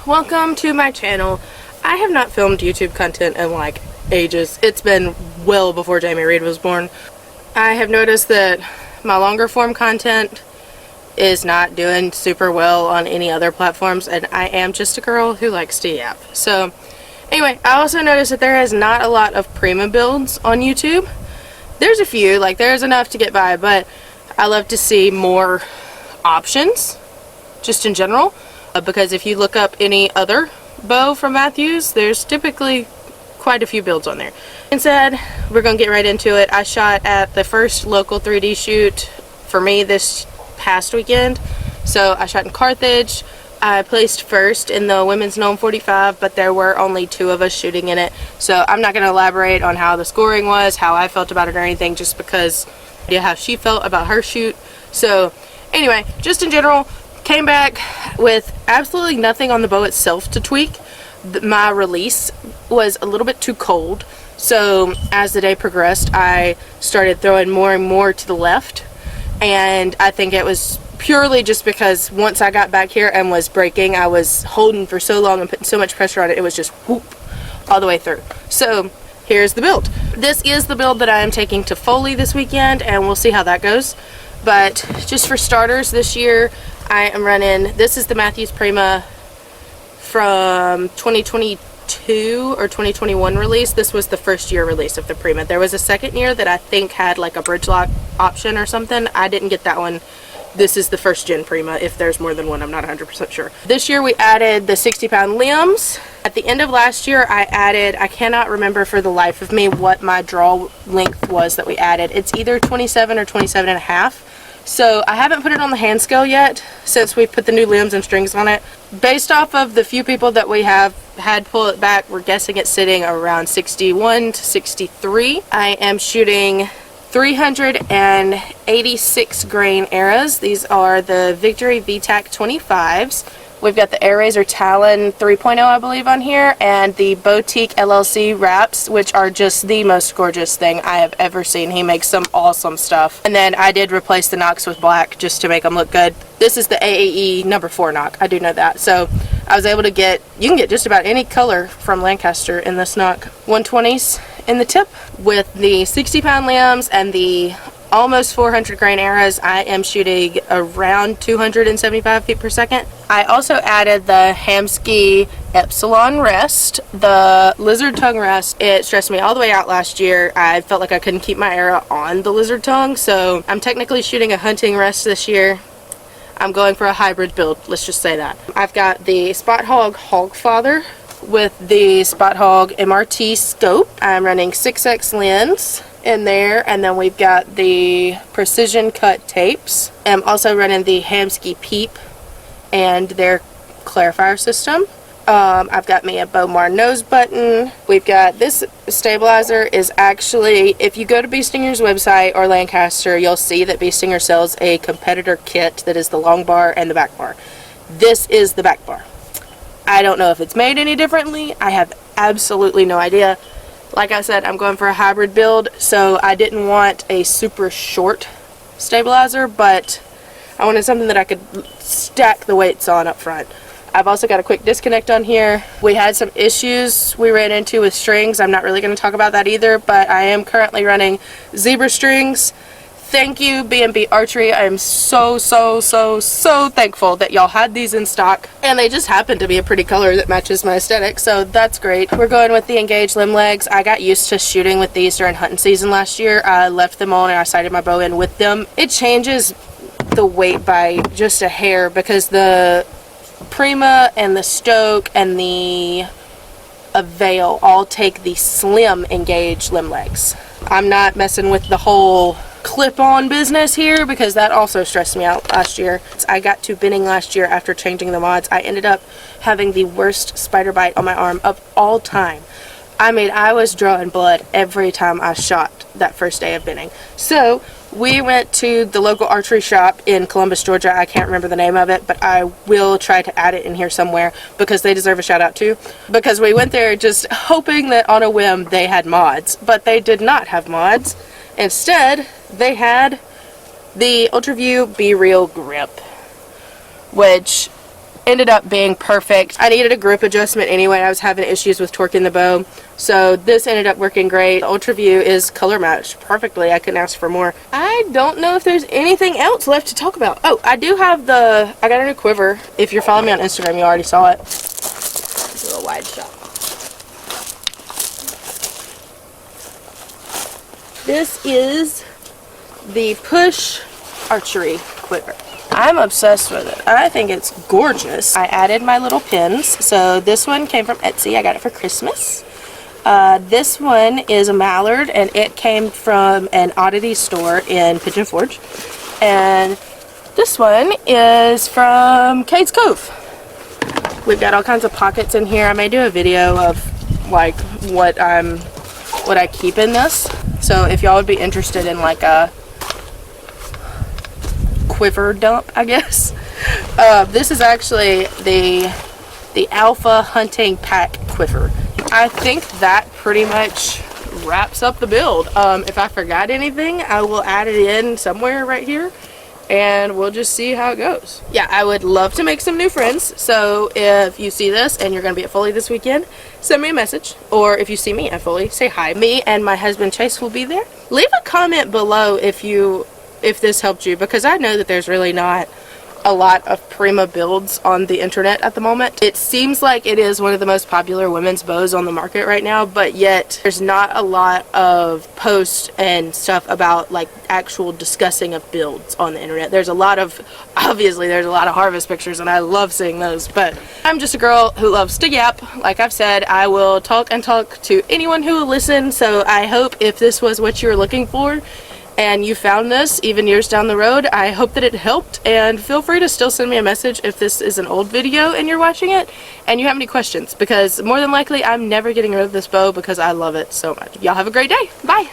welcome to my channel. I have not filmed YouTube content in like ages. It's been well before Jamie Reed was born. I have noticed that my longer form content is not doing super well on any other platforms, and I am just a girl who likes to yap. So anyway, I also noticed that there is not a lot of Prima builds on YouTube. There's a few, like there's enough to get by, but I love to see more options just in general, because if you look up any other bow from Mathews, there's typically quite a few builds on there. Instead, we're gonna get right into it. I shot at the first local 3D shoot for me this past weekend. So I shot in Carthage. I placed first in the women's Gnome 45, but there were only 2 of us shooting in it. So I'm not gonna elaborate on how the scoring was, how I felt about it or anything, just because how she felt about her shoot. So anyway, just in general, came back with absolutely nothing on the bow itself to tweak. My release was a little bit too cold, so as the day progressed I started throwing more and more to the left, and I think it was purely just because once I got back here and was braking, I was holding for so long and putting so much pressure on it, it was just whoop all the way through. So here's the build. This is the build that I am taking to Foley this weekend, and we'll see how that goes. But just for starters, this year I am running, this is the Mathews Prima from 2022 or 2021 release. This was the first year release of the Prima. There was a second year that I think had like a bridge lock option or something. I didn't get that one. This is the first gen Prima. If there's more than one, I'm not 100% sure. This year we added the 60-pound limbs. At the end of last year I added, I cannot remember for the life of me what my draw length was that we added. It's either 27 or 27 and a half. So I haven't put it on the hand scale yet since we put the new limbs and strings on it. Based off of the few people that we have had pull it back, we're guessing it's sitting around 61 to 63. I am shooting 386 grain arrows. These are the Victory VTAC 25s. We've got the AirRazor Talon 3.0, I believe, on here, and the Boutique LLC wraps, which are just the most gorgeous thing I have ever seen. He makes some awesome stuff. And then I did replace the nocks with black just to make them look good. This is the AAE number 4 knock. I do know that. So I was able to get, you can get just about any color from Lancaster in this knock. 120s in the tip with the 60-pound limbs and the almost 400 grain arrows. I am shooting around 275 feet per second. I also added the Hamskea Epsilon rest, the lizard tongue rest. It stressed me all the way out last year. I felt like I couldn't keep my arrow on the lizard tongue, so I'm technically shooting a hunting rest this year. I'm going for a hybrid build, let's just say that. I've got the Spot Hog Hogfather with the Spot Hog MRT scope. I'm running 6X lens in there, and then we've got the precision cut tapes. I'm also running the Hamskea Peep and their clarifier system. I've got me a Bowmar nose button. We've got this stabilizer is actually, if you go to Bee Stinger's website or Lancaster, you'll see that Bee Stinger sells a competitor kit that is the long bar and the back bar. This is the back bar. I don't know if it's made any differently. I have absolutely no idea. Like I said, I'm going for a hybrid build, so I didn't want a super short stabilizer, but I wanted something that I could stack the weights on up front. I've also got a quick disconnect on here. We had some issues we ran into with strings. I'm not really going to talk about that either, but I am currently running zebra strings. Thank you, B&B Archery. I am so thankful that y'all had these in stock, and they just happen to be a pretty color that matches my aesthetic, so that's great. We're going with the Engage limb legs. I got used to shooting with these during hunting season last year. I left them on and I sighted my bow in with them. It changes the weight by just a hair because the Prima and the Stoke and the Avail all take the slim Engage limb legs. I'm not messing with the whole clip-on business here because that also stressed me out last year. I got to binning last year after changing the mods. I ended up having the worst spider bite on my arm of all time. I mean, I was drawing blood every time I shot that first day of binning. So we went to the local archery shop in Columbus, Georgia. I can't remember the name of it, but I will try to add it in here somewhere because they deserve a shout out too. Because we went there just hoping that on a whim they had mods, but they did not have mods. Instead, they had the UltraView Be Real grip, which ended up being perfect. I needed a grip adjustment anyway. I was having issues with torquing the bow, so this ended up working great. The Ultra View is color matched perfectly. I couldn't ask for more. I don't know if there's anything else left to talk about. Oh, I do have I got a new quiver. If you're following me on Instagram, you already saw it. It's a little wide shot. This is the Push Archery quiver. I'm obsessed with it. I think it's gorgeous. I added my little pins. So this one came from Etsy. I got it for Christmas. This one is a mallard, and it came from an oddity store in Pigeon Forge. And this one is from Cade's Cove. We've got all kinds of pockets in here. I may do a video of like what I keep in this. So if y'all would be interested in like a quiver dump, I guess. This is actually the Alpha Hunting Pack quiver. I think that pretty much wraps up the build. If I forgot anything, I will add it in somewhere right here, and we'll just see how it goes. Yeah, I would love to make some new friends, so if you see this and you're going to be at Foley this weekend, send me a message, or if you see me at Foley, say hi. Me and my husband Chase will be there. Leave a comment below if this helped you, because I know that there's really not a lot of Prima builds on the internet at the moment. It seems like it is one of the most popular women's bows on the market right now, but yet there's not a lot of posts and stuff about like actual discussing of builds on the internet. There's a lot of, obviously there's a lot of harvest pictures, and I love seeing those, but I'm just a girl who loves to yap. Like I've said, I will talk and talk to anyone who will listen, so I hope if this was what you were looking for and you found this even years down the road, I hope that it helped, and feel free to still send me a message if this is an old video and you're watching it and you have any questions, because more than likely I'm never getting rid of this bow because I love it so much. Y'all have a great day. Bye.